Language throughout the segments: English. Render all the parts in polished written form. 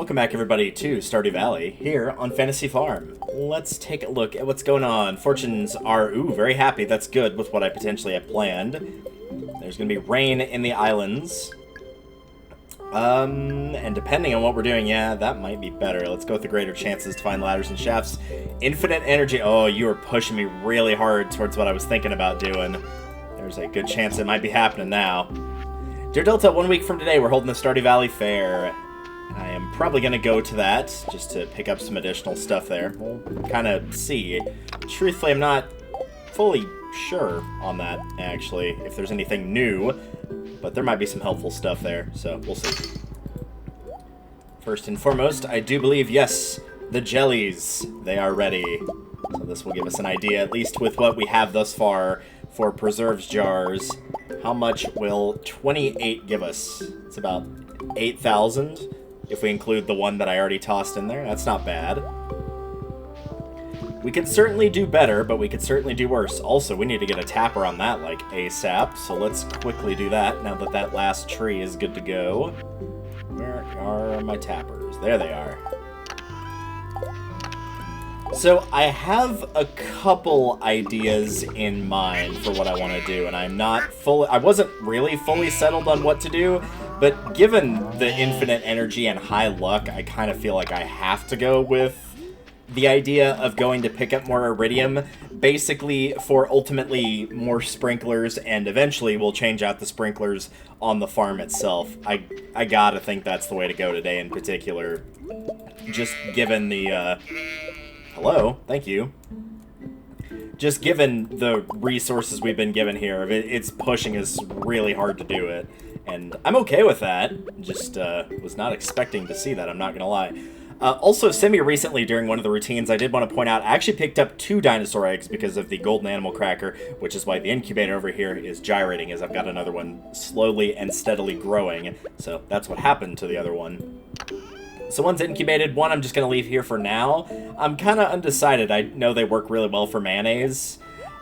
Welcome back, everybody, to Stardew Valley, here on Fantasy Farm. Let's take a look at what's going on. Fortunes are, very happy. That's good with what I potentially have planned. There's going to be rain in the islands. And depending on what we're doing, yeah, that might be better. Let's go with the greater chances to find ladders and shafts. Infinite energy. Oh, you are pushing me really hard towards what I was thinking about doing. There's a good chance it might be happening now. Dear Delta, 1 week from today, we're holding the Stardew Valley Fair. I am probably going to go to that, just to pick up some additional stuff there. We'll kind of see. Truthfully, I'm not fully sure on that, actually, if there's anything new. But there might be some helpful stuff there, so we'll see. First and foremost, I do believe, yes, the jellies, they are ready. So this will give us an idea, at least with what we have thus far for preserves jars. How much will 28 give us? It's about 8,000. If we include the one that I already tossed in there, that's not bad. We could certainly do better, but we could certainly do worse. Also, we need to get a tapper on that, like, ASAP, so let's quickly do that now that that last tree is good to go. Where are my tappers? There they are. So, I have a couple ideas in mind for what I want to do, and I wasn't really fully settled on what to do, but given the infinite energy and high luck, I kind of feel like I have to go with the idea of going to pick up more iridium, basically for ultimately more sprinklers, and eventually we'll change out the sprinklers on the farm itself. I gotta think that's the way to go today in particular, just given the, hello, thank you. Just given the resources we've been given here, it's pushing us really hard to do it. And I'm okay with that, just was not expecting to see that, I'm not gonna lie. Also, semi-recently during one of the routines, I did want to point out, I actually picked up 2 dinosaur eggs because of the golden animal cracker, which is why the incubator over here is gyrating, as I've got another one slowly and steadily growing. So that's what happened to the other one. So one's incubated, one I'm just going to leave here for now. I'm kind of undecided. I know they work really well for mayonnaise,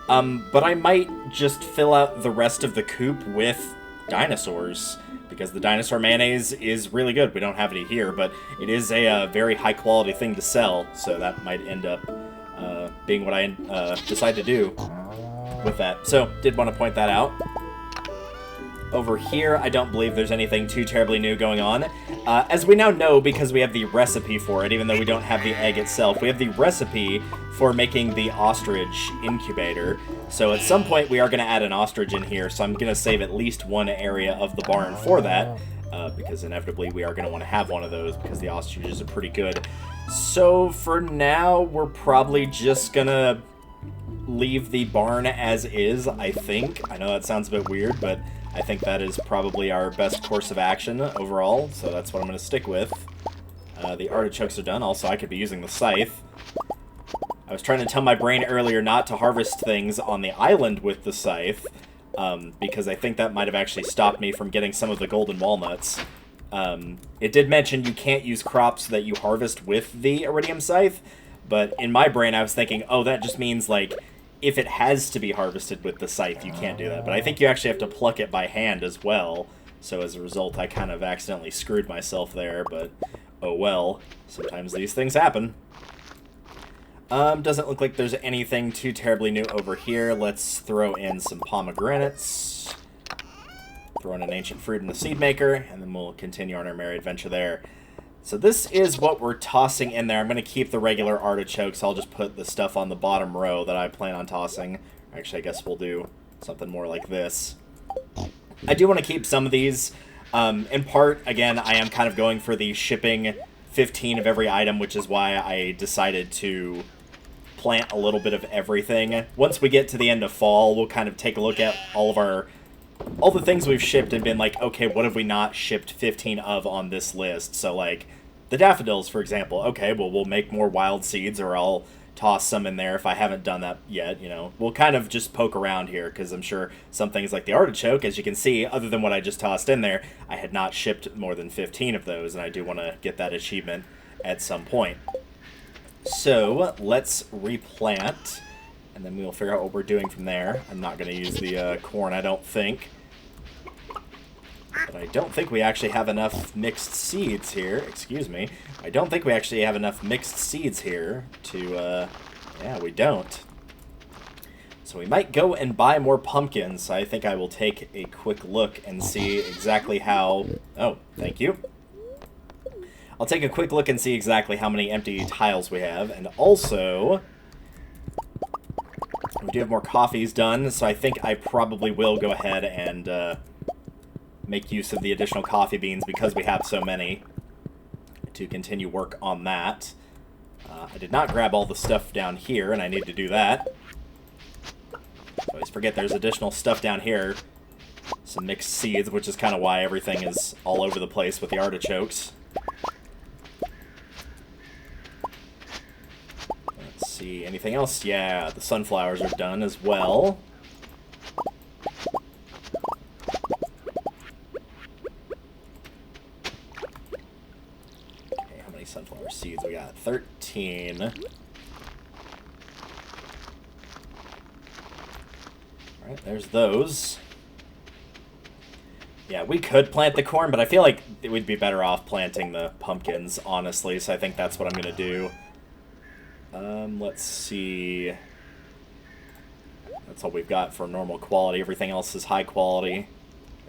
but I might just fill out the rest of the coop with dinosaurs, because the dinosaur mayonnaise is really good. We don't have any here, but it is a very high-quality thing to sell, so that might end up being what I decide to do with that. So, did want to point that out. Over here, I don't believe there's anything too terribly new going on. As we now know, because we have the recipe for it, even though we don't have the egg itself, we have the recipe for making the ostrich incubator. So at some point, we are going to add an ostrich in here, so I'm going to save at least one area of the barn for that, because inevitably we are going to want to have one of those, because the ostriches are pretty good. So for now, we're probably just going to leave the barn as is, I think. I know that sounds a bit weird, but I think that is probably our best course of action overall, so that's what I'm going to stick with. The artichokes are done. Also, I could be using the scythe. I was trying to tell my brain earlier not to harvest things on the island with the scythe, because I think that might have actually stopped me from getting some of the golden walnuts. It did mention you can't use crops that you harvest with the iridium scythe, but in my brain I was thinking, oh, that just means, like, if it has to be harvested with the scythe, you can't do that. But I think you actually have to pluck it by hand as well. So as a result, I kind of accidentally screwed myself there, but oh well. Sometimes these things happen. Doesn't look like there's anything too terribly new over here. Let's throw in some pomegranates. Throw in an ancient fruit in the seed maker, and then we'll continue on our merry adventure there. So this is what we're tossing in there. I'm going to keep the regular artichokes. I'll just put the stuff on the bottom row that I plan on tossing. Actually, I guess we'll do something more like this. I do want to keep some of these. In part, again, I am kind of going for the shipping 15 of every item, which is why I decided to plant a little bit of everything. Once we get to the end of fall, we'll kind of take a look at all the things we've shipped and been like, okay, what have we not shipped 15 of on this list? So, like, the daffodils, for example. Okay, well, we'll make more wild seeds, or I'll toss some in there if I haven't done that yet, you know. We'll kind of just poke around here, because I'm sure some things like the artichoke, as you can see, other than what I just tossed in there, I had not shipped more than 15 of those, and I do want to get that achievement at some point. So, let's replant, and then we'll figure out what we're doing from there. I'm not going to use the corn, I don't think. But I don't think we actually have enough mixed seeds here. Excuse me. I don't think we actually have enough mixed seeds here to, yeah, we don't. So we might go and buy more pumpkins. I think I will take a quick look and see exactly how... Oh, thank you. I'll take a quick look and see exactly how many empty tiles we have. And also, we do have more coffees done, so I think I probably will go ahead and make use of the additional coffee beans because we have so many to continue work on that. I did not grab all the stuff down here, and I need to do that. I always forget there's additional stuff down here. Some mixed seeds, which is kind of why everything is all over the place with the artichokes. Let's see, anything else? Yeah, the sunflowers are done as well. Okay, how many sunflower seeds? We got 13. Alright, there's those. Yeah, we could plant the corn, but I feel like we'd be better off planting the pumpkins, honestly, so I think that's what I'm going to do. Let's see. That's all we've got for normal quality. Everything else is high quality.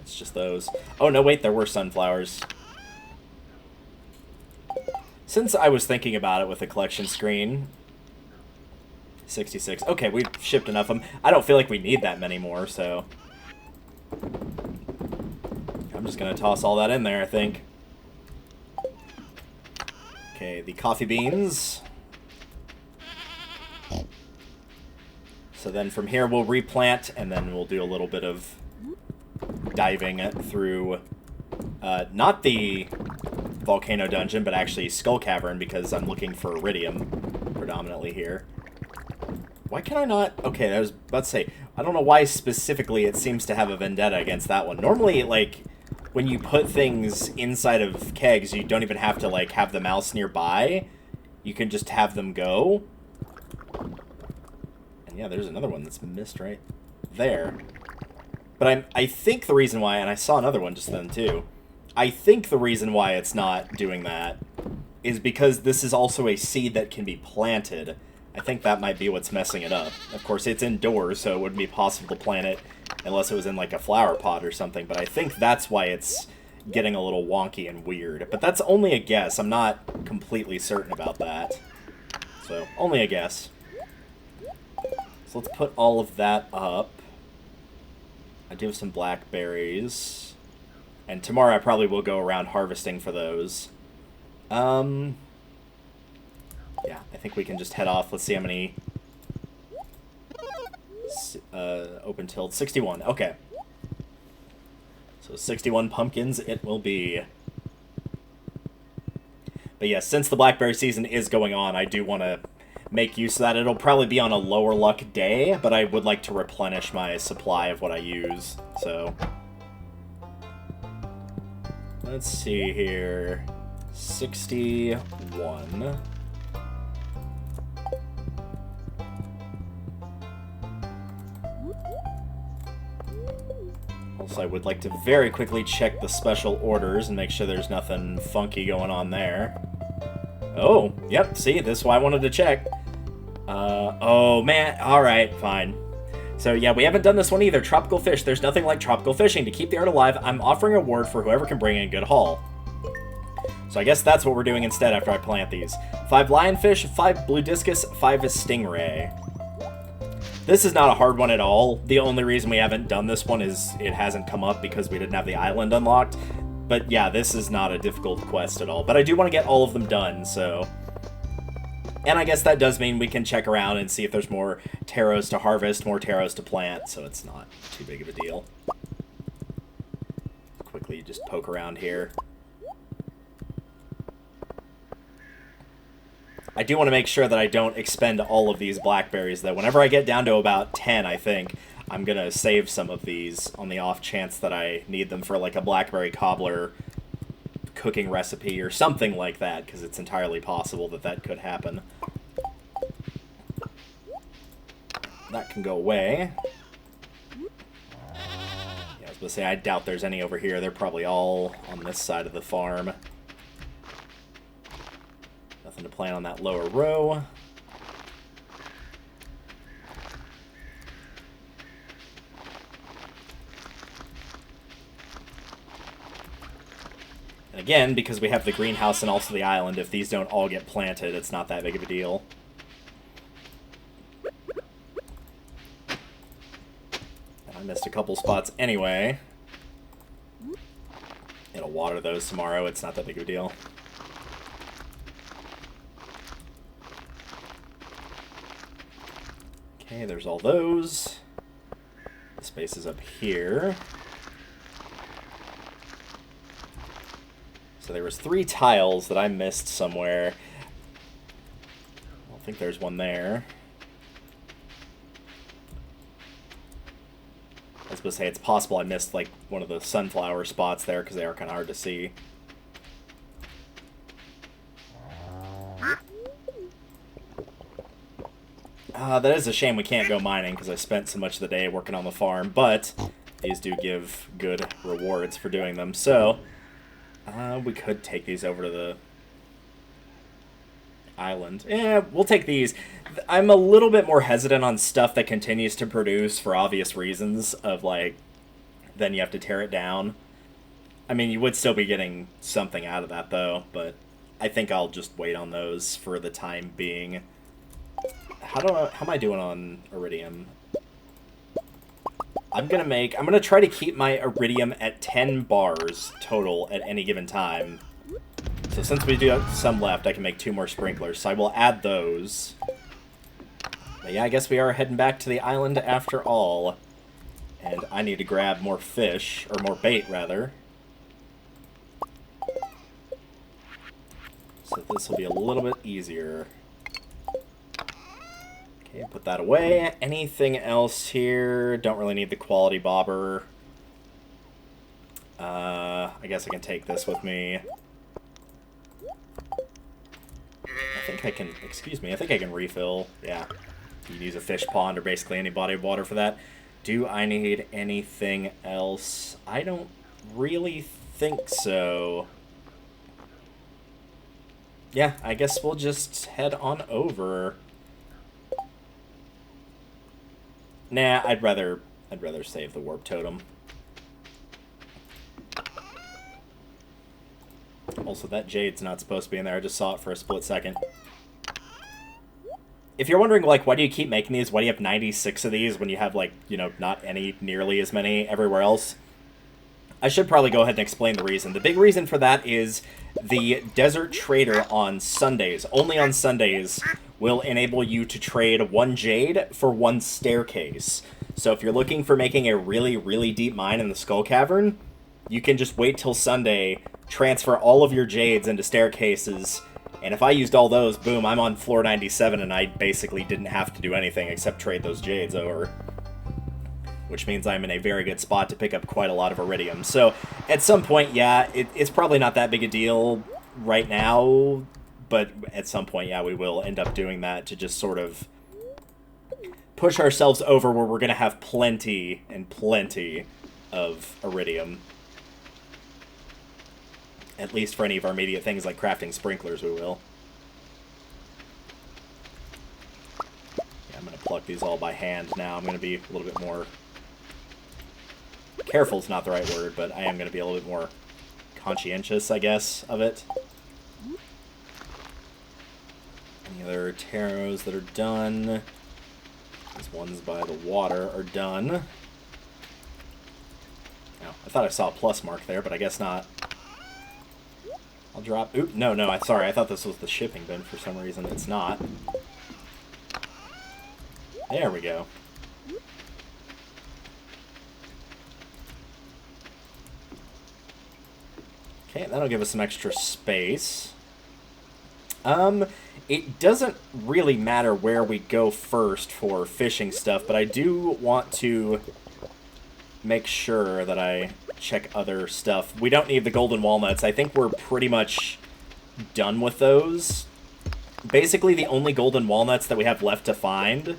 It's just those. Oh, no, wait, there were sunflowers. Since I was thinking about it with the collection screen... 66. Okay, we've shipped enough of them. I don't feel like we need that many more, so... I'm just going to toss all that in there, I think. Okay, the coffee beans. So then from here we'll replant, and then we'll do a little bit of diving through, not the volcano dungeon, but actually Skull Cavern, because I'm looking for iridium predominantly here. Why can I not... Okay, I was about to say, I don't know why specifically it seems to have a vendetta against that one. Normally, like, when you put things inside of kegs, you don't even have to, like, have the mouse nearby. You can just have them go. And yeah, there's another one that's missed right there. But I think the reason why, and I saw another one just then too, I think the reason why it's not doing that is because this is also a seed that can be planted. I think that might be what's messing it up. Of course, it's indoors, so it wouldn't be possible to plant it unless it was in like a flower pot or something, but I think that's why it's getting a little wonky and weird. But that's only a guess. I'm not completely certain about that. So, only a guess. So let's put all of that up. I do have some blackberries. And tomorrow I probably will go around harvesting for those. Yeah, I think we can just head off. Let's see how many... open tilled. 61. Okay. So 61 pumpkins it will be. But yeah, since the blackberry season is going on, I do want to make use of that. It'll probably be on a lower luck day, but I would like to replenish my supply of what I use. So let's see here. 61. Also, I would like to very quickly check the special orders and make sure there's nothing funky going on there. Oh, yep, see, this is why I wanted to check. Oh, man, alright, fine. So, yeah, we haven't done this one either. Tropical fish. There's nothing like tropical fishing. To keep the art alive, I'm offering a reward for whoever can bring in a good haul. So I guess that's what we're doing instead after I plant these. 5 lionfish, 5 blue discus, 5 stingray. This is not a hard one at all. The only reason we haven't done this one is it hasn't come up because we didn't have the island unlocked. But yeah, this is not a difficult quest at all. But I do want to get all of them done, so... And I guess that does mean we can check around and see if there's more taros to harvest, more taros to plant, so it's not too big of a deal. Quickly just poke around here. I do want to make sure that I don't expend all of these blackberries, though. Whenever I get down to about 10, I think, I'm going to save some of these on the off chance that I need them for, like, a blackberry cobbler cooking recipe or something like that, because it's entirely possible that that could happen. That can go away. Yeah, I was was going to say, I doubt there's any over here. They're probably all on this side of the farm. Nothing to plant on that lower row. And again, because we have the greenhouse and also the island, if these don't all get planted, it's not that big of a deal. And I missed a couple spots anyway. It'll water those tomorrow. It's not that big of a deal. Okay, there's all those. The space is up here. So there was 3 tiles that I missed somewhere. I don't think there's one there. I was going to say, it's possible I missed, like, one of the sunflower spots there, because they are kind of hard to see. That is a shame we can't go mining, because I spent so much of the day working on the farm, but these do give good rewards for doing them, so we could take these over to the island. Yeah, we'll take these. I'm a little bit more hesitant on stuff that continues to produce for obvious reasons of, like, then you have to tear it down. I mean, you would still be getting something out of that, though, but I think I'll just wait on those for the time being. How am I doing on iridium? I'm gonna try to keep my iridium at 10 bars total at any given time. So since we do have some left, I can make 2 more sprinklers. So I will add those. But yeah, I guess we are heading back to the island after all. And I need to grab more fish, or more bait, rather. So this will be a little bit easier. Okay, put that away. Anything else here? Don't really need the quality bobber. I guess I can take this with me. I think I can, excuse me, I think I can refill. Yeah, you can use a fish pond or basically any body of water for that. Do I need anything else? I don't really think so. Yeah, I guess we'll just head on over. Nah, I'd rather save the warp totem. Also, that jade's not supposed to be in there. I just saw it for a split second. If you're wondering, like, why do you keep making these? Why do you have 96 of these when you have, like, you know, not nearly as many everywhere else? I should probably go ahead and explain the reason. The big reason for that is the Desert Trader on Sundays, only on Sundays, will enable you to trade 1 jade for 1 staircase. So if you're looking for making a really, really deep mine in the Skull Cavern, you can just wait till Sunday, transfer all of your jades into staircases, and if I used all those, boom, I'm on floor 97, and I basically didn't have to do anything except trade those jades over. Which means I'm in a very good spot to pick up quite a lot of iridium. So, at some point, yeah, it's probably not that big a deal right now, but at some point, yeah, we will end up doing that to just sort of push ourselves over where we're going to have plenty and plenty of iridium. At least for any of our immediate things like crafting sprinklers, we will. Yeah, I'm going to pluck these all by hand now. I'm going to be a little bit more... Careful is not the right word, but I am going to be a little bit more conscientious, I guess, of it. Any other taros that are done? These ones by the water are done. Oh, I thought I saw a plus mark there, but I guess not. I'll drop... Oop, no, sorry, I thought this was the shipping bin for some reason. It's not. There we go. Okay, that'll give us some extra space. It doesn't really matter where we go first for fishing stuff, but I do want to make sure that I check other stuff. We don't need the golden walnuts. I think we're pretty much done with those. Basically, the only golden walnuts that we have left to find...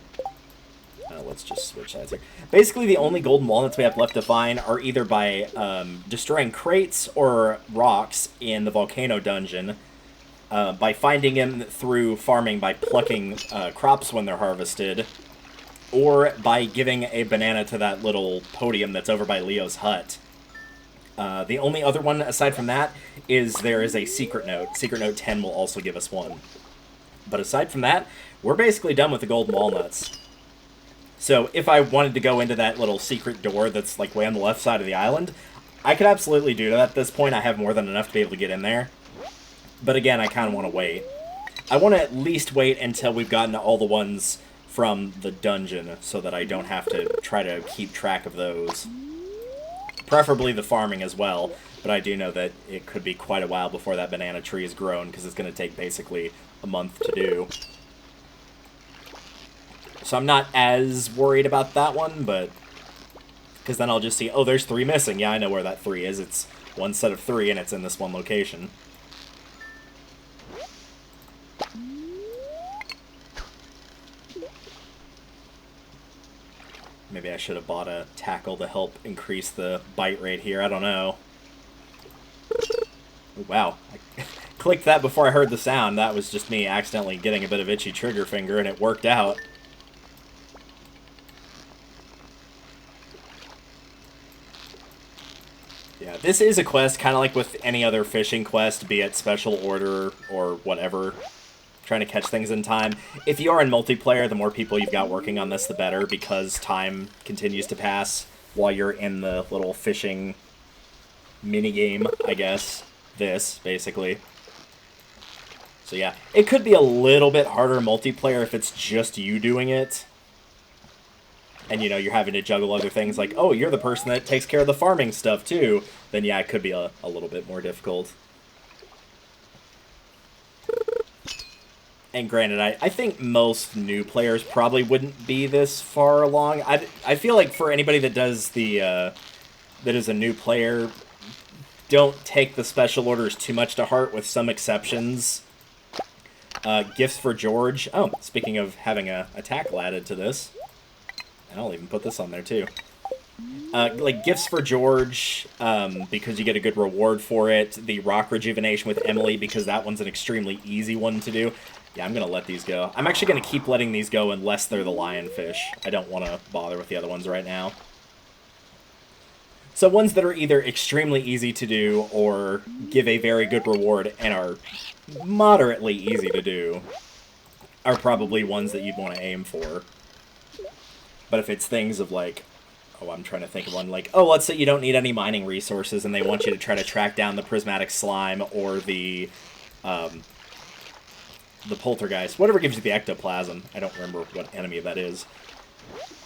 Oh, let's just switch sides here. Basically, the only golden walnuts we have left to find are either by destroying crates or rocks in the volcano dungeon, by finding them through farming by plucking crops when they're harvested, or by giving a banana to that little podium that's over by Leo's hut. The only other one aside from that is there is a secret note. Secret note 10 will also give us one. But aside from that, we're basically done with the golden walnuts. So if I wanted to go into that little secret door that's like way on the left side of the island, I could absolutely do that at this point. I have more than enough to be able to get in there. But again, I kind of want to wait. I want to at least wait until we've gotten all the ones from the dungeon so that I don't have to try to keep track of those. Preferably the farming as well, but I do know that it could be quite a while before that banana tree is grown because it's going to take basically a month to do. So I'm not as worried about that one, but because then I'll just see, oh, there's 3 missing. Yeah, I know where that 3 is. It's one set of 3, and it's in this one location. Maybe I should have bought a tackle to help increase the bite rate here. I don't know. Oh, wow. I clicked that before I heard the sound. That was just me accidentally getting a bit of itchy trigger finger, and it worked out. Yeah, this is a quest, kind of like with any other fishing quest, be it special order or whatever. Trying to catch things in time. If you are in multiplayer, the more people you've got working on this, the better, because time continues to pass while you're in the little fishing minigame, I guess. This, basically. So yeah, it could be a little bit harder multiplayer if it's just you doing it. And, you know, you're having to juggle other things like, oh, you're the person that takes care of the farming stuff, too. Then, yeah, it could be a little bit more difficult. And granted, I think most new players probably wouldn't be this far along. I feel like for anybody that does the, that is a new player, don't take the special orders too much to heart, with some exceptions. Gifts for George. Oh, speaking of having a tackle added to this. I'll even put this on there, too. Like, Gifts for George, because you get a good reward for it. The Rock Rejuvenation with Emily, because that one's an extremely easy one to do. Yeah, I'm going to let these go. I'm actually going to keep letting these go unless they're the lionfish. I don't want to bother with the other ones right now. So ones that are either extremely easy to do or give a very good reward and are moderately easy to do are probably ones that you'd want to aim for. But if it's things of like, oh, I'm trying to think of one, like, oh, let's say you don't need any mining resources and they want you to try to track down the prismatic slime or the poltergeist, whatever gives you the ectoplasm. I don't remember what enemy that is.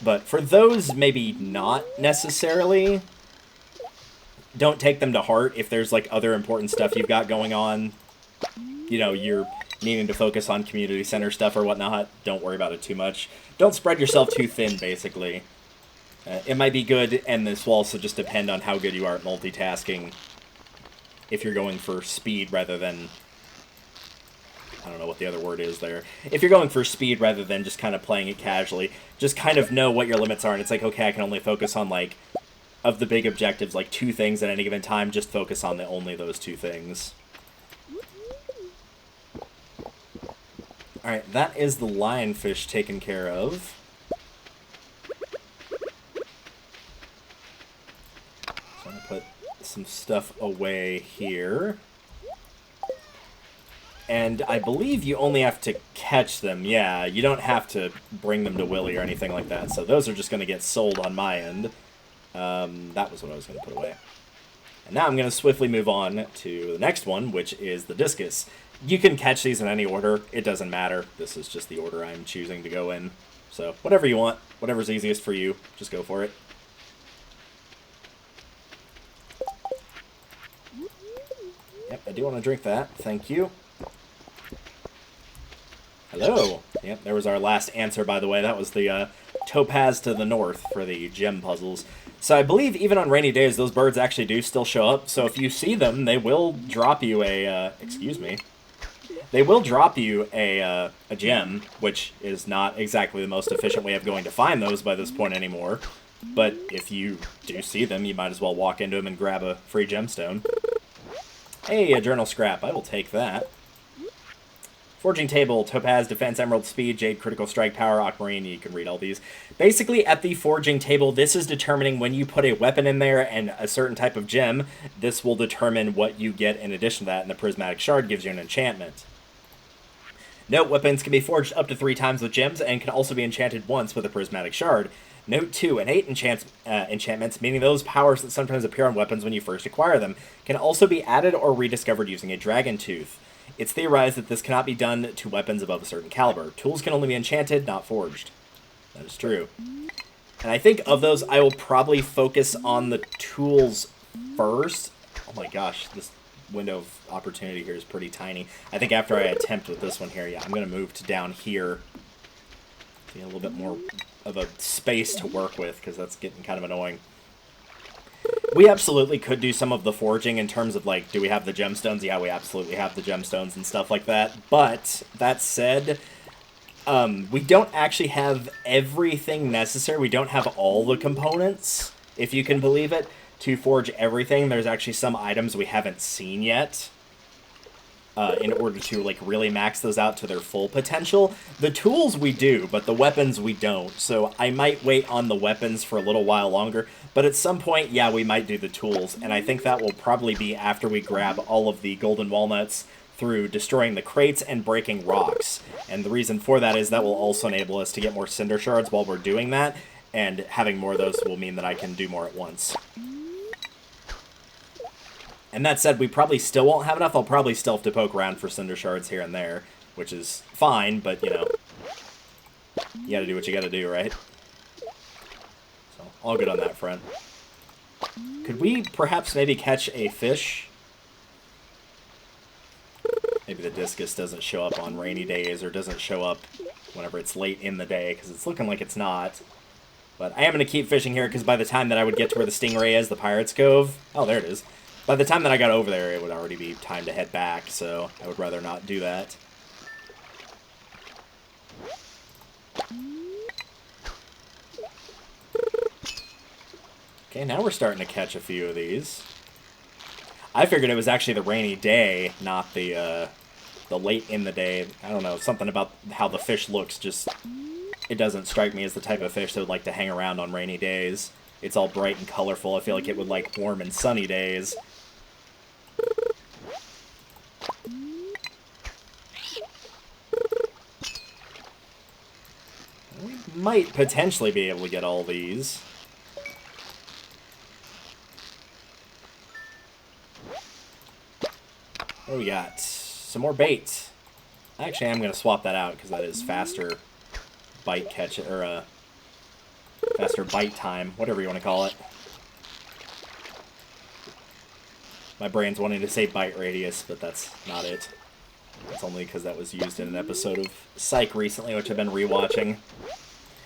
But for those, maybe not necessarily. Don't take them to heart if there's, like, other important stuff you've got going on. You know, you're needing to focus on community center stuff or whatnot. Don't worry about it too much. Don't spread yourself too thin, basically. It might be good, and this will also just depend on how good you are at multitasking. If you're going for speed rather than... I don't know what the other word is there. If you're going for speed rather than just kind of playing it casually, just kind of know what your limits are, and it's like, okay, I can only focus on, like, of the big objectives, like 2 things at any given time, just focus on only those 2 things. Alright, that is the lionfish taken care of. So I'm going to put some stuff away here. And I believe you only have to catch them. Yeah, you don't have to bring them to Willy or anything like that. So those are just going to get sold on my end. That was what I was going to put away. And now I'm going to swiftly move on to the next one, which is the discus. You can catch these in any order. It doesn't matter. This is just the order I'm choosing to go in. So whatever you want, whatever's easiest for you, just go for it. Yep, I do want to drink that. Thank you. Hello. Yep, there was our last answer, by the way. That was the topaz to the north for the gem puzzles. So I believe even on rainy days, those birds actually do still show up. So if you see them, they will drop you a, excuse me. They will drop you a gem, which is not exactly the most efficient way of going to find those by this point anymore. But if you do see them, you might as well walk into them and grab a free gemstone. Hey, a journal scrap. I will take that. Forging table, topaz, defense, emerald, speed, jade, critical strike, power, aquamarine. You can read all these. Basically, at the forging table, this is determining when you put a weapon in there and a certain type of gem. This will determine what you get in addition to that, and the prismatic shard gives you an enchantment. Note, weapons can be forged up to 3 times with gems and can also be enchanted once with a prismatic shard. Note 2, innate enchantments, meaning those powers that sometimes appear on weapons when you first acquire them, can also be added or rediscovered using a dragon tooth. It's theorized that this cannot be done to weapons above a certain caliber. Tools can only be enchanted, not forged. That is true. And I think of those, I will probably focus on the tools first. Oh my gosh, this window of opportunity here is pretty tiny. I think after I attempt with this one here, yeah, I'm going to move to down here. Get a little bit more of a space to work with, because that's getting kind of annoying. We absolutely could do some of the forging in terms of, like, do we have the gemstones? Yeah, we absolutely have the gemstones and stuff like that. But, that said, we don't actually have everything necessary. We don't have all the components, if you can believe it, to forge everything. There's actually some items we haven't seen yet in order to, like, really max those out to their full potential. The tools we do, but the weapons we don't. So I might wait on the weapons for a little while longer. But at some point, yeah, we might do the tools. And I think that will probably be after we grab all of the golden walnuts through destroying the crates and breaking rocks. And the reason for that is that will also enable us to get more cinder shards while we're doing that. And having more of those will mean that I can do more at once. And that said, we probably still won't have enough. I'll probably still have to poke around for cinder shards here and there, which is fine, but, you know, you gotta do what you gotta do, right? So, all good on that front. Could we perhaps maybe catch a fish? Maybe the discus doesn't show up on rainy days, or doesn't show up whenever it's late in the day, because it's looking like it's not. But I am going to keep fishing here, because by the time that I would get to where the stingray is, the Pirate's Cove... Oh, there it is. By the time that I got over there, it would already be time to head back, so I would rather not do that. Okay, now we're starting to catch a few of these. I figured it was actually the rainy day, not the late in the day. I don't know, something about how the fish looks just... It doesn't strike me as the type of fish that would like to hang around on rainy days. It's all bright and colorful. I feel like it would like warm and sunny days. We might potentially be able to get all these. What do we got? Some more bait. Actually, I'm going to swap that out because that is faster bite catch, or faster bite time, whatever you want to call it. My brain's wanting to say bite radius, but that's not it. It's only because that was used in an episode of Psych recently, which I've been rewatching.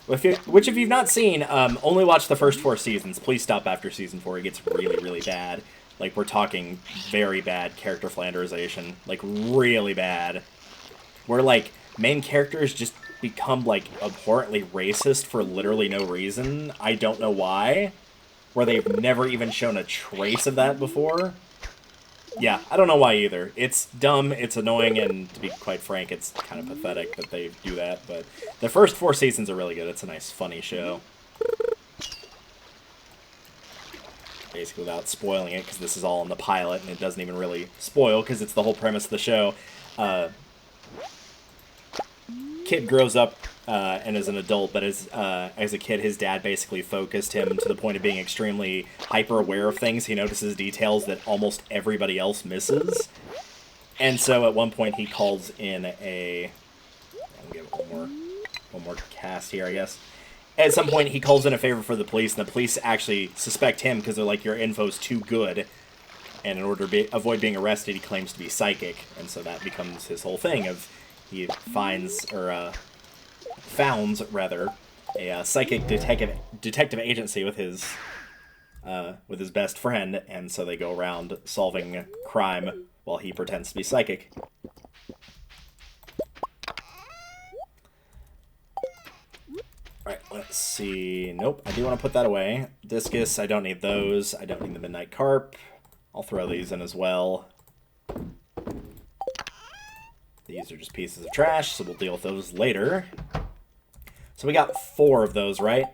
Which, if you've not seen, only watch the first 4 seasons. Please stop after season 4. It gets really, really bad. Like, we're talking very bad character flanderization. Like, really bad. Where, like, main characters just become, like, abhorrently racist for literally no reason. I don't know why. Where they've never even shown a trace of that before. Yeah, I don't know why either. It's dumb, it's annoying, and to be quite frank, it's kind of pathetic that they do that. But the first 4 seasons are really good. It's a nice, funny show. Basically, without spoiling it, because this is all in the pilot, and it doesn't even really spoil, because it's the whole premise of the show. Kid grows up and is an adult, but as a kid, his dad basically focused him to the point of being extremely hyper-aware of things. He notices details that almost everybody else misses. And so at one point, he calls in a... I'll give it one more cast here, I guess. At some point, he calls in a favor for the police, and the police actually suspect him because they're like, your info's too good. And in order to avoid being arrested, he claims to be psychic. And so that becomes his whole thing of he founds a psychic detective agency with his best friend, and so they go around solving crime while he pretends to be psychic. Let's see. Nope, I do want to put that away. Discus, I don't need those. I don't need the Midnight Carp. I'll throw these in as well. These are just pieces of trash, so we'll deal with those later. So we got 4 of those, right?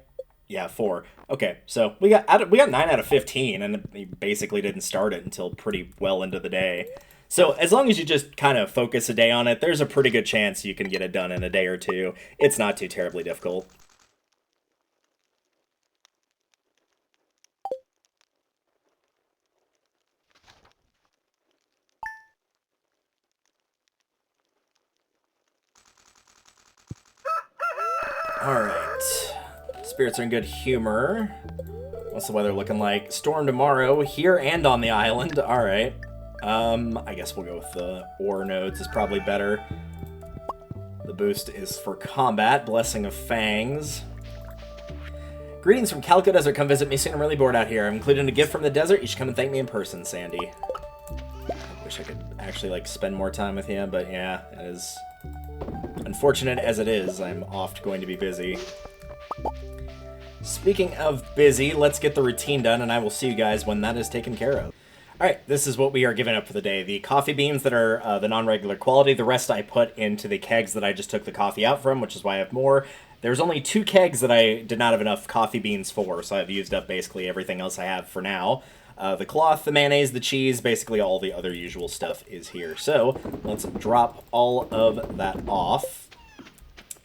Yeah, 4. Okay, so we got 9 out of 15, and we basically didn't start it until pretty well into the day. So as long as you just kind of focus a day on it, there's a pretty good chance you can get it done in a day or two. It's not too terribly difficult. Alright. Spirits are in good humor. What's the weather looking like? Storm tomorrow, here and on the island. Alright. I guess we'll go with the ore nodes is probably better. The boost is for combat. Blessing of Fangs. Greetings from Calico Desert. Come visit me soon. I'm really bored out here. I'm including a gift from the desert. You should come and thank me in person, Sandy. I wish I could actually, like, spend more time with you, but yeah, it is... Unfortunate as it is, I'm oft going to be busy. Speaking of busy, let's get the routine done, and I will see you guys when that is taken care of. Alright, this is what we are giving up for the day. The coffee beans that are the non-regular quality, the rest I put into the kegs that I just took the coffee out from, which is why I have more. There's only 2 kegs that I did not have enough coffee beans for, so I've used up basically everything else I have for now. The cloth, the mayonnaise, the cheese, basically all the other usual stuff is here. So, let's drop all of that off.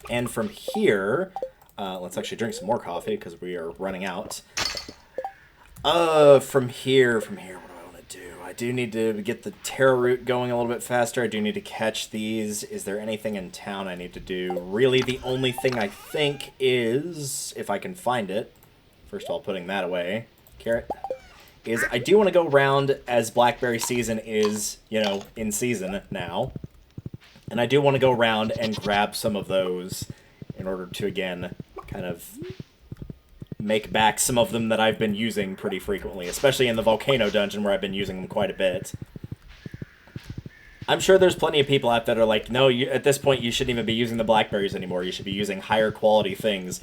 And from here, let's actually drink some more coffee, because we are running out. From here, what do I want to do? I do need to get the taro root going a little bit faster. I do need to catch these. Is there anything in town I need to do? Really, the only thing I think is, if I can find it, first of all, putting that away, carrot, is I do want to go around as blackberry season is, you know, in season now. And I do want to go around and grab some of those in order to, again, kind of make back some of them that I've been using pretty frequently, especially in the volcano dungeon where I've been using them quite a bit. I'm sure there's plenty of people out there that are like, no, at this point you shouldn't even be using the blackberries anymore. You should be using higher quality things.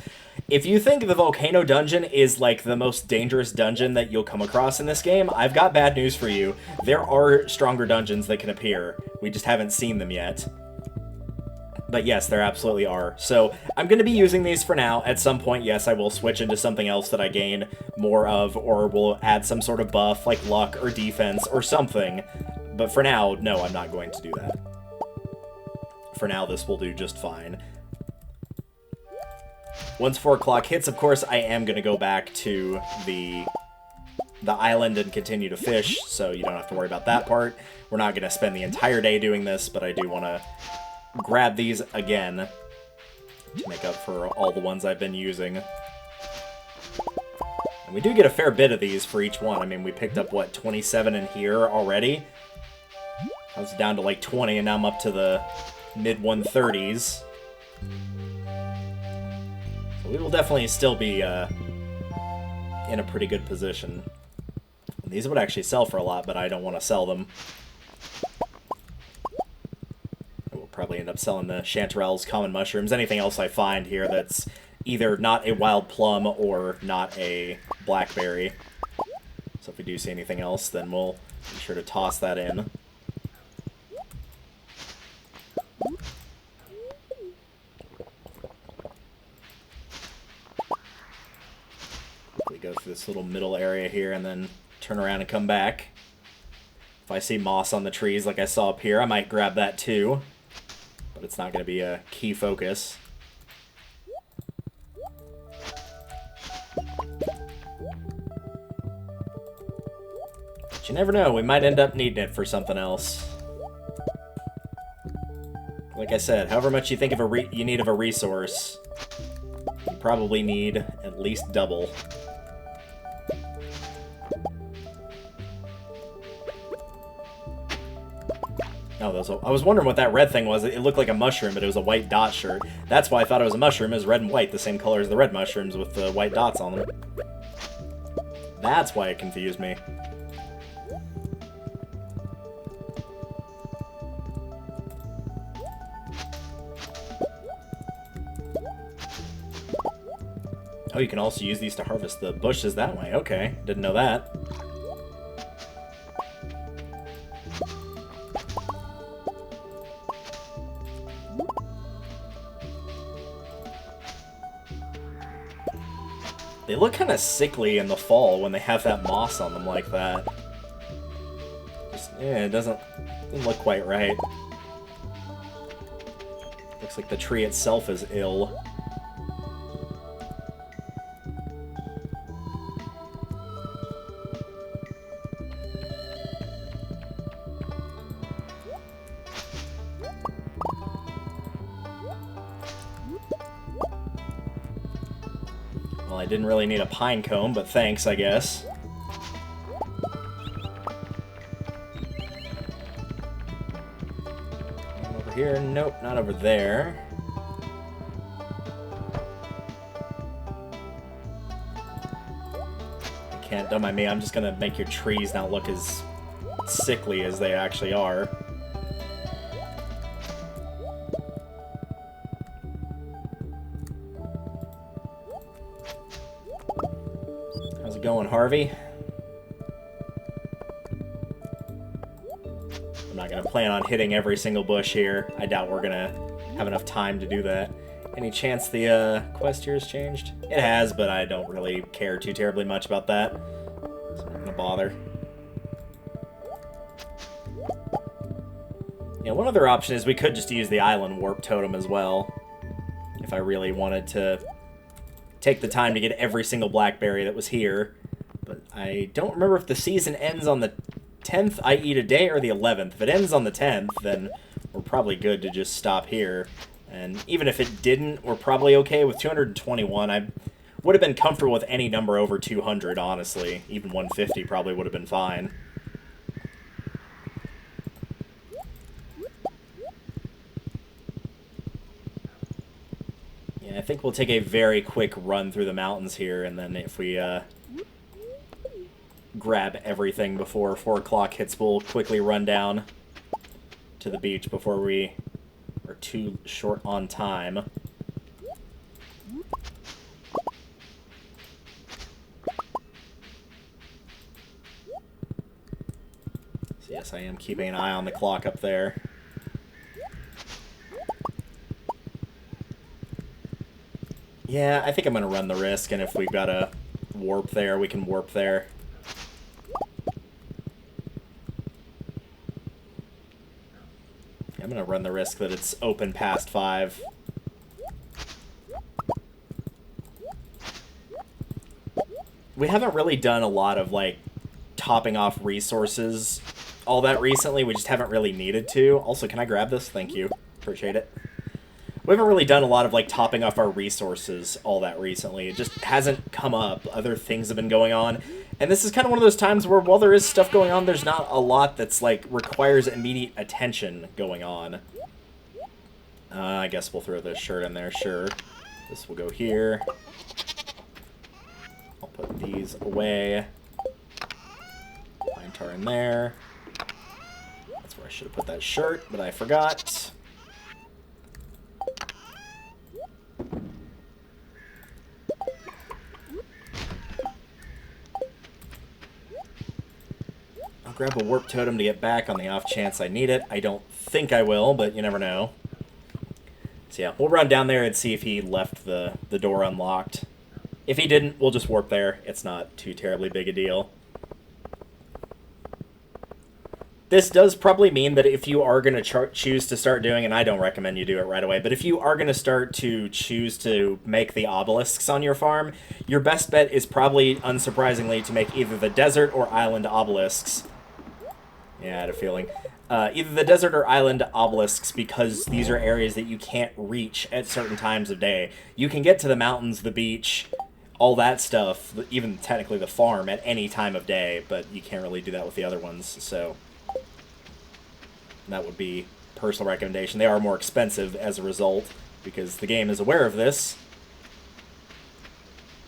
If you think the volcano dungeon is like the most dangerous dungeon that you'll come across in this game, I've got bad news for you. There are stronger dungeons that can appear. We just haven't seen them yet. But yes, there absolutely are. So I'm going to be using these for now. At some point, yes, I will switch into something else that I gain more of, or will add some sort of buff, like luck or defense or something. But for now, no, I'm not going to do that. For now, this will do just fine. Once 4 o'clock hits, of course, I am going to go back to the island and continue to fish, so you don't have to worry about that part. We're not going to spend the entire day doing this, but I do want to grab these again to make up for all the ones I've been using. And we do get a fair bit of these for each one. I mean, we picked up, what, 27 in here already? I was down to like 20, and now I'm up to the mid-130s. So we will definitely still be in a pretty good position. And these would actually sell for a lot, but I don't want to sell them. We'll probably end up selling the chanterelles, common mushrooms, anything else I find here that's either not a wild plum or not a blackberry. So if we do see anything else, then we'll be sure to toss that in. We go through this little middle area here and then turn around and come back. If I see moss on the trees like I saw up here, I might grab that too. But it's not going to be a key focus. But you never know, we might end up needing it for something else. Like I said, however much you think of you need of a resource, you probably need at least double. Oh, I was wondering what that red thing was. It looked like a mushroom, but it was a white dot shirt. That's why I thought it was a mushroom. It was red and white, the same color as the red mushrooms with the white dots on them. That's why it confused me. Oh, you can also use these to harvest the bushes that way. Okay, didn't know that. They look kind of sickly in the fall when they have that moss on them like that. Just, yeah, it doesn't look quite right. Looks like the tree itself is ill. Well, I didn't really need a pine cone, but thanks, I guess. Over here? Nope, not over there. Don't mind me, I'm just gonna make your trees not look as sickly as they actually are. How's it going, Harvey? I'm not gonna plan on hitting every single bush here. I doubt we're gonna have enough time to do that. Any chance the quest here has changed? It has, but I don't really care too terribly much about that. So I'm not gonna bother. Yeah, one other option is we could just use the island warp totem as well. If I really wanted to take the time to get every single blackberry that was here. But I don't remember if the season ends on the 10th, i.e. today, or the 11th. If it ends on the 10th, then we're probably good to just stop here. And even if it didn't, we're probably okay with 221. I would have been comfortable with any number over 200, honestly. Even 150 probably would have been fine. Yeah, I think we'll take a very quick run through the mountains here, and then if we grab everything before 4 o'clock hits, we'll quickly run down to the beach before we are too short on time. So yes, I am keeping an eye on the clock up there. Yeah, I think I'm going to run the risk, and if we've got a warp there, we can warp there. I'm going to run the risk that it's open past 5. We haven't really done a lot of, like, topping off resources all that recently. We just haven't really needed to. Also, can I grab this? Thank you. Appreciate it. We haven't really done a lot of, like, topping off our resources all that recently. It just hasn't come up. Other things have been going on. And this is kind of one of those times where, while there is stuff going on, there's not a lot that's, like, requires immediate attention going on. I guess we'll throw this shirt in there, sure. This will go here. I'll put these away. Pine tar in there. That's where I should have put that shirt, but I forgot. Grab a warp totem to get back on the off chance I need it. I don't think I will, but you never know. So yeah, we'll run down there and see if he left the door unlocked. If he didn't, we'll just warp there. It's not too terribly big a deal. This does probably mean that if you are going to choose to start doing, and I don't recommend you do it right away, but if you are going to start to choose to make the obelisks on your farm, your best bet is probably, unsurprisingly, to make either the desert or island obelisks. Yeah, I had a feeling. Either the desert or island obelisks, because these are areas that you can't reach at certain times of day. You can get to the mountains, the beach, all that stuff, even technically the farm, at any time of day, but you can't really do that with the other ones, so that would be personal recommendation. They are more expensive as a result, because the game is aware of this.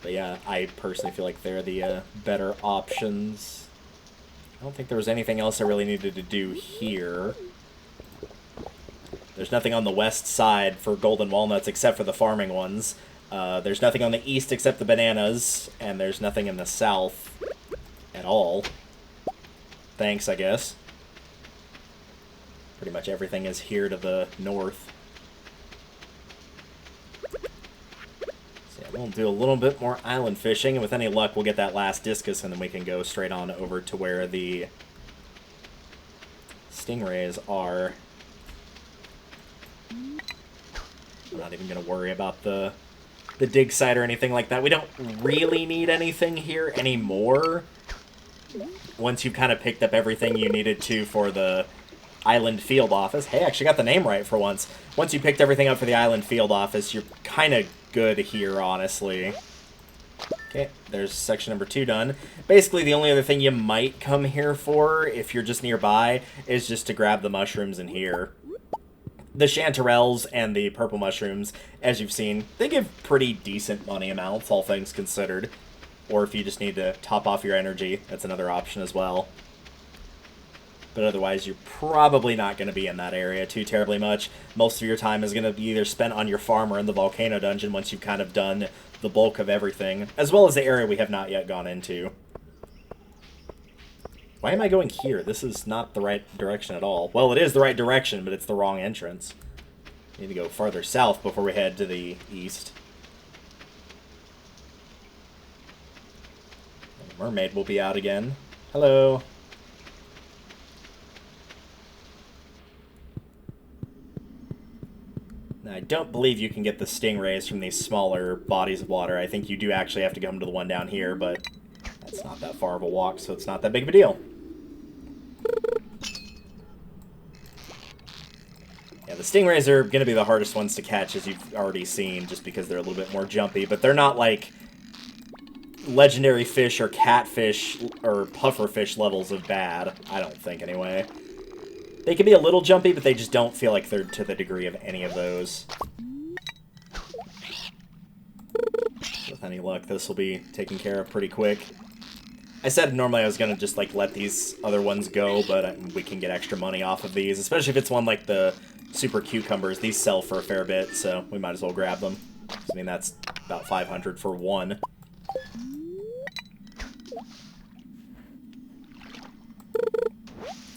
But yeah, I personally feel like they're the better options. I don't think there was anything else I really needed to do here. There's nothing on the west side for golden walnuts except for the farming ones. There's nothing on the east except the bananas, and there's nothing in the south at all. Thanks, I guess. Pretty much everything is here to the north. So yeah, we'll do a little bit more island fishing, and with any luck, we'll get that last discus, and then we can go straight on over to where the stingrays are. I'm not even going to worry about the dig site or anything like that. We don't really need anything here anymore. Once you've kind of picked up everything you needed to for the island field office. Hey, I actually got the name right for once. Once you picked everything up for the island field office, you're kind of good here, honestly. Okay, there's section number 2 done. Basically, the only other thing you might come here for, if you're just nearby, is just to grab the mushrooms in here. The chanterelles and the purple mushrooms, as you've seen, they give pretty decent money amounts, all things considered. Or if you just need to top off your energy, that's another option as well. But otherwise, you're probably not going to be in that area too terribly much. Most of your time is going to be either spent on your farm or in the volcano dungeon once you've kind of done the bulk of everything, as well as the area we have not yet gone into. Why am I going here? This is not the right direction at all. Well, it is the right direction, but it's the wrong entrance. Need to go farther south before we head to the east. The mermaid will be out again. Hello. Now, I don't believe you can get the stingrays from these smaller bodies of water. I think you do actually have to come to the one down here, but that's not that far of a walk, so it's not that big of a deal. Yeah, the stingrays are going to be the hardest ones to catch, as you've already seen, just because they're a little bit more jumpy, but they're not like legendary fish or catfish or pufferfish levels of bad, I don't think, anyway. They can be a little jumpy, but they just don't feel like they're to the degree of any of those. With any luck, this will be taken care of pretty quick. I said normally I was going to just like let these other ones go, but we can get extra money off of these, especially if it's one like the super cucumbers. These sell for a fair bit, so we might as well grab them. I mean, that's about 500 for one.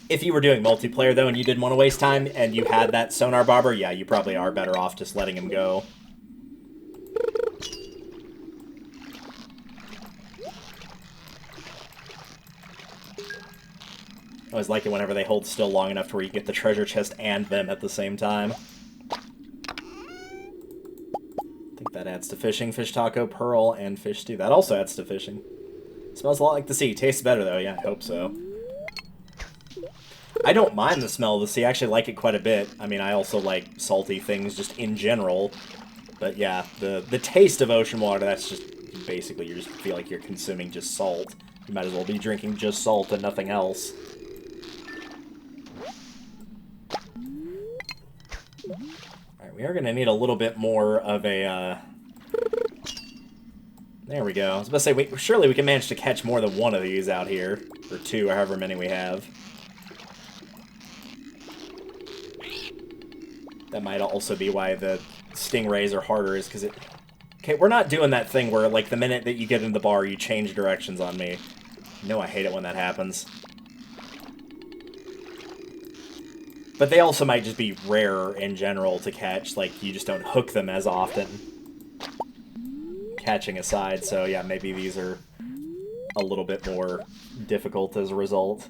If you were doing multiplayer, though, and you didn't want to waste time, and you had that sonar bobber, yeah, you probably are better off just letting him go. I always like it whenever they hold still long enough to where you get the treasure chest and them at the same time. I think that adds to fishing. Fish taco, pearl, and fish stew. That also adds to fishing. Smells a lot like the sea. Tastes better, though. Yeah, I hope so. I don't mind the smell of the sea. I actually like it quite a bit. I mean, I also like salty things just in general. But yeah, the taste of ocean water, that's just basically, you just feel like you're consuming just salt. You might as well be drinking just salt and nothing else. Alright, we are going to need a little bit more of a, There we go. I was about to say, surely we can manage to catch more than one of these out here. Or two, or however many we have. That might also be why the stingrays are harder, is because it... Okay, we're not doing that thing where, like, the minute that you get in the bar, you change directions on me. You know I hate it when that happens. But they also might just be rarer in general to catch, like, you just don't hook them as often. Catching aside, so yeah, maybe these are a little bit more difficult as a result.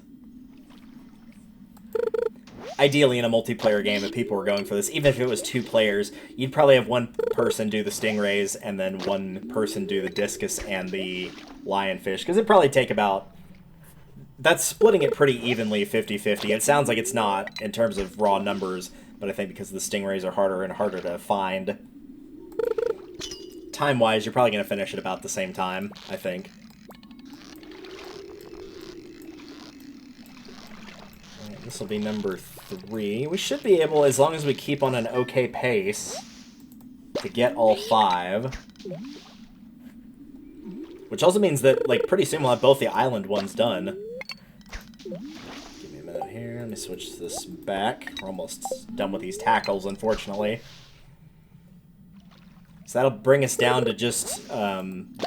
Ideally, in a multiplayer game, if people were going for this, even if it was 2 players, you'd probably have one person do the stingrays and then one person do the discus and the lionfish, because it'd probably take about... That's splitting it pretty evenly, 50-50. It sounds like it's not, in terms of raw numbers, but I think because the stingrays are harder and harder to find, time-wise, you're probably going to finish at about the same time, I think. Alright, this will be number 3. We should be able, as long as we keep on an okay pace, to get all 5. Which also means that, like, pretty soon we'll have both the island ones done. Give me a minute here. Let me switch this back. We're almost done with these tackles, unfortunately. So that'll bring us down to just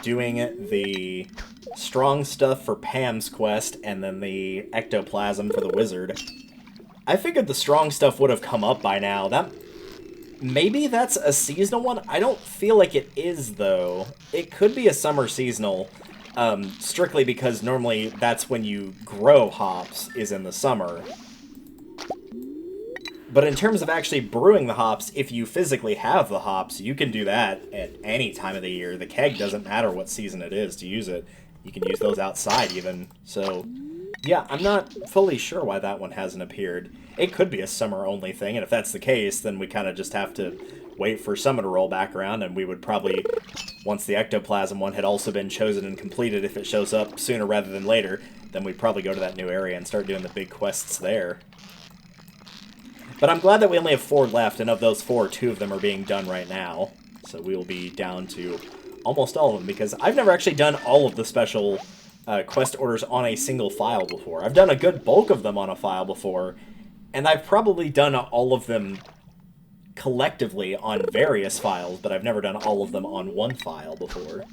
doing the strong stuff for Pam's quest and then the ectoplasm for the wizard. I figured the strong stuff would have come up by now. Maybe that's a seasonal one? I don't feel like it is, though. It could be a summer seasonal, strictly because normally that's when you grow hops, is in the summer. But in terms of actually brewing the hops, if you physically have the hops, you can do that at any time of the year. The keg doesn't matter what season it is to use it. You can use those outside, even. So, yeah, I'm not fully sure why that one hasn't appeared. It could be a summer-only thing, and if that's the case, then we kind of just have to wait for summer to roll back around, and we would probably, once the ectoplasm one had also been chosen and completed, if it shows up sooner rather than later, then we'd probably go to that new area and start doing the big quests there. But I'm glad that we only have 4 left, and of those 4, 2 of them are being done right now. So we will be down to almost all of them, because I've never actually done all of the special quest orders on a single file before. I've done a good bulk of them on a file before, and I've probably done all of them collectively on various files, but I've never done all of them on one file before.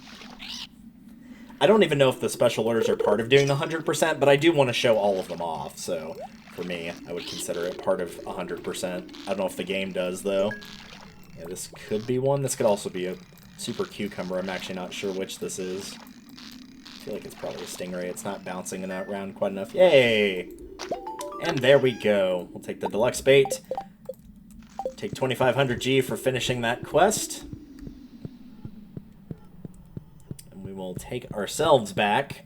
I don't even know if the special orders are part of doing the 100%, but I do want to show all of them off, so for me, I would consider it part of 100%. I don't know if the game does, though. Yeah, this could be one. This could also be a super cucumber. I'm actually not sure which this is. I feel like it's probably a stingray. It's not bouncing in that round quite enough. Yay! And there we go. We'll take the deluxe bait. Take 2500 G for finishing that quest. And we will take ourselves back.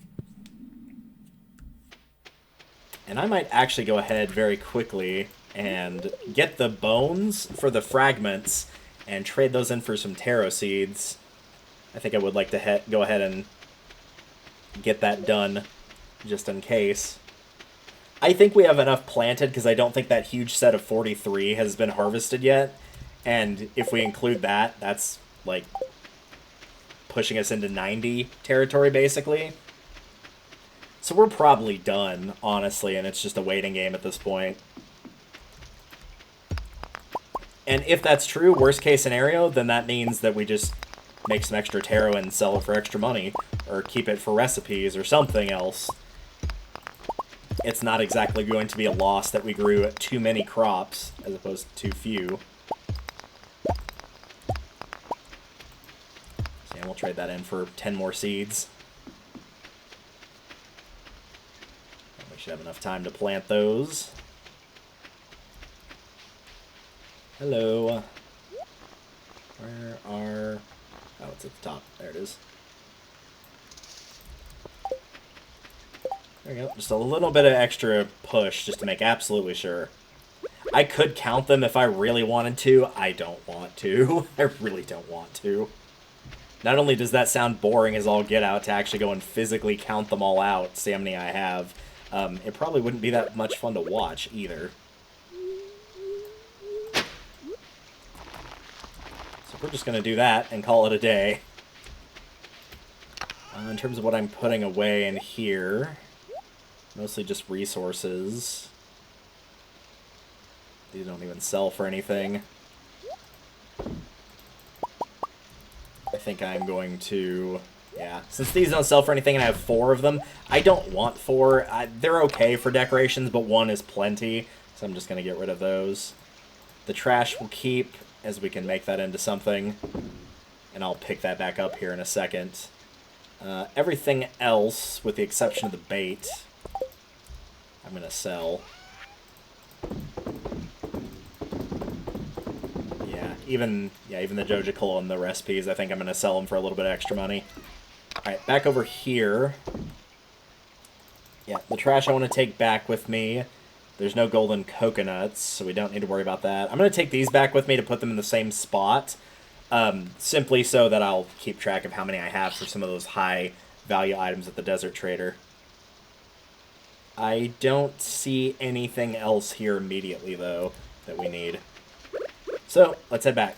And I might actually go ahead very quickly and get the bones for the fragments and trade those in for some taro seeds. I think I would like to go ahead and get that done just in case. I think we have enough planted because I don't think that huge set of 43 has been harvested yet. And if we include that, that's like pushing us into 90 territory basically. So we're probably done, honestly, and it's just a waiting game at this point. And if that's true, worst case scenario, then that means that we just make some extra taro and sell it for extra money, or keep it for recipes or something else. It's not exactly going to be a loss that we grew too many crops, as opposed to too few. So yeah, we'll trade that in for 10 more seeds. Should have enough time to plant those. Hello. Where are... Oh, it's at the top. There it is. There we go. Just a little bit of extra push just to make absolutely sure. I could count them if I really wanted to. I don't want to. I really don't want to. Not only does that sound boring as all get out to actually go and physically count them all out, see how many I have, it probably wouldn't be that much fun to watch, either. So we're just going to do that and call it a day. In terms of what I'm putting away in here, mostly just resources. These don't even sell for anything. I think I'm going to... Yeah, since these don't sell for anything and I have 4 of them, I don't want 4. They're okay for decorations, but 1 is plenty, so I'm just going to get rid of those. The trash will keep, as we can make that into something, and I'll pick that back up here in a second. Everything else, with the exception of the bait, I'm going to sell. Even the Joja Cola and the recipes, I think I'm going to sell them for a little bit of extra money. Alright, back over here. Yeah, the trash I want to take back with me. There's no golden coconuts, so we don't need to worry about that. I'm going to take these back with me to put them in the same spot, simply so that I'll keep track of how many I have for some of those high-value items at the Desert Trader. I don't see anything else here immediately, though, that we need. So, let's head back.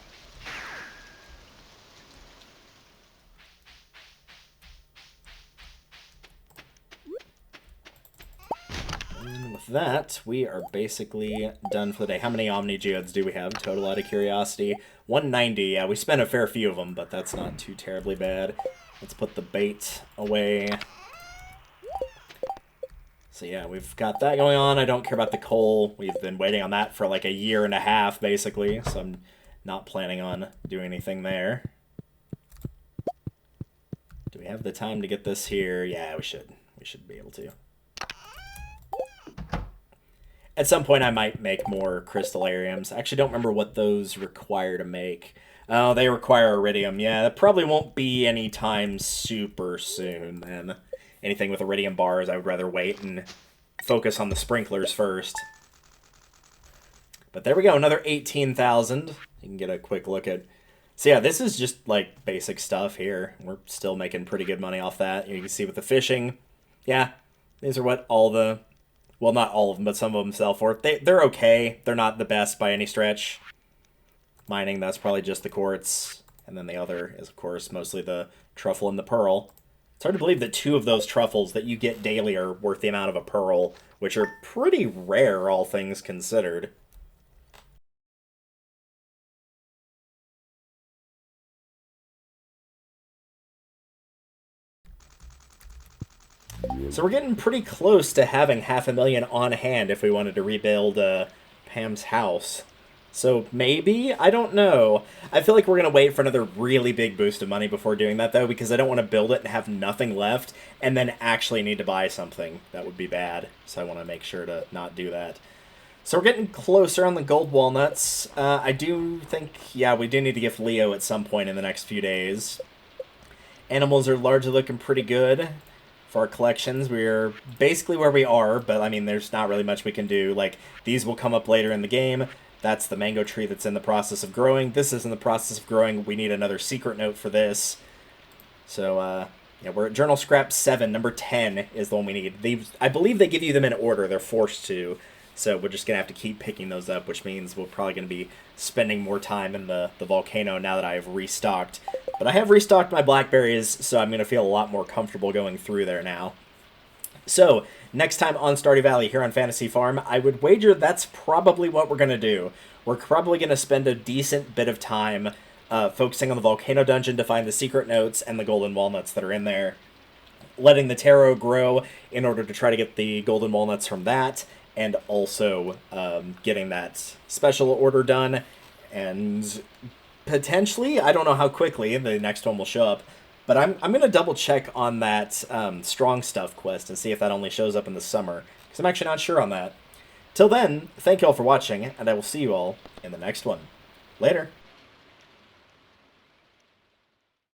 And the that, we are basically done for the day. How many Omni Geodes do we have total, out of curiosity? 190. Yeah, we spent a fair few of them, but that's not too terribly bad. Let's put the bait away. So yeah, we've got that going on. I don't care about the coal. We've been waiting on that for like a year and a half, basically, so I'm not planning on doing anything there. Do we have the time to get this here? Yeah, we should. We should be able to. At some point, I might make more crystallariums. I actually don't remember what those require to make. Oh, they require iridium. Yeah, that probably won't be anytime super soon, then. Anything with iridium bars, I would rather wait and focus on the sprinklers first. But there we go, another 18,000. You can get a quick look at... So yeah, this is just, like, basic stuff here. We're still making pretty good money off that. You can see with the fishing. Yeah, these are what all the... Well, not all of them, but some of them sell for. They're okay. They're not the best by any stretch. Mining, that's probably just the quartz. And then the other is, of course, mostly the truffle and the pearl. It's hard to believe that 2 of those truffles that you get daily are worth the amount of a pearl, which are pretty rare, all things considered. So we're getting pretty close to having 500,000 on hand if we wanted to rebuild Pam's house. So maybe? I don't know. I feel like we're going to wait for another really big boost of money before doing that, though, because I don't want to build it and have nothing left and then actually need to buy something. That would be bad, so I want to make sure to not do that. So we're getting closer on the gold walnuts. I do think, yeah, we do need to gift Leo at some point in the next few days. Animals are largely looking pretty good. For our collections, we're basically where we are, but I mean, there's not really much we can do. Like, these will come up later in the game. That's the mango tree that's in the process of growing. This is in the process of growing. We need another secret note for this. So, yeah, we're at Journal Scrap 7. Number 10 is the one we need. I believe they give you them in order. They're forced to. So we're just going to have to keep picking those up, which means we're probably going to be spending more time in the volcano now that I've restocked. But I have restocked my blackberries, so I'm going to feel a lot more comfortable going through there now. So, next time on Stardew Valley here on Fantasy Farm, I would wager that's probably what we're going to do. We're probably going to spend a decent bit of time focusing on the volcano dungeon to find the secret notes and the golden walnuts that are in there. Letting the taro grow in order to try to get the golden walnuts from that, and also getting that special order done, and potentially, I don't know how quickly the next one will show up, but I'm going to double check on that strong stuff quest and see if that only shows up in the summer, because I'm actually not sure on that. Till then, thank you all for watching, and I will see you all in the next one. Later.